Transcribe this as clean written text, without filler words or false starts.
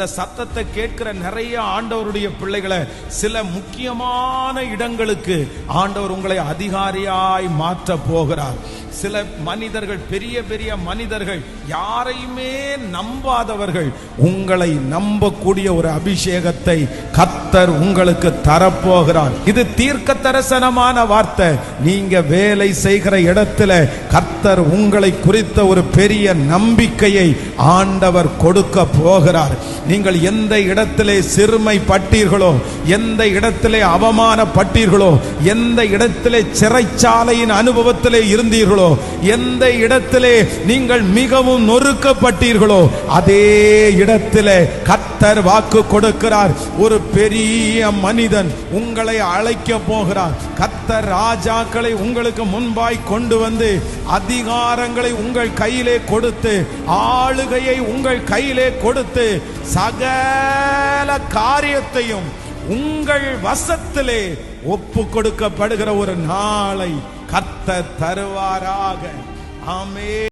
இந்த சத்தத்தை கேட்கிற நிறைய ஆண்டவருடைய பிள்ளைகளை சில முக்கியமான இடங்களுக்கு ஆண்டவர் உங்களை அதிகாரியாய் மாற்ற போகிறார். சில மனிதர்கள், பெரிய பெரிய மனிதர்கள், யாரையுமே நம்பாதவர்கள், உங்களை நம்பக்கூடிய ஒரு அபிஷேகத்தை கர்த்தர் உங்களுக்கு தரப்போகிறார். இது தீர்க்க தரிசனமான வார்த்தை. நீங்க வேலை செய்கிற இடத்துல கர்த்தர் உங்களை குறித்த ஒரு பெரிய நம்பிக்கையை ஆண்டவர் கொடுக்க போகிறார். நீங்கள் எந்த இடத்திலே சிறுமைப்பட்டீர்களோ, எந்த இடத்திலே அவமானப்பட்டீர்களோ, எந்த இடத்திலே சிறைச்சாலையின் அனுபவத்திலே இருந்தீர்களோ, எந்த இடத்திலே நீங்கள் மிகவும் நொறுக்கப்பட்டீர்களோ, அதே இடத்திலே கர்த்தர் வாக்கு கொடுக்கிறார். ஒரு பெரிய மனிதன் உங்களை அழைக்க போகிறார். கர்த்தர் ராஜாக்களை உங்களுக்கு முன்பாய் கொண்டு வந்து அதிகாரங்களை உங்கள் கையிலே கொடுத்து, ஆளுகையை உங்கள் கையிலே கொடுத்து, சகல காரியத்தையும் உங்கள் வசத்திலே ஒப்பு கொடுக்கப்படுகிற ஒரு நாளை கர்த்தர் தருவாராக. ஆமென்.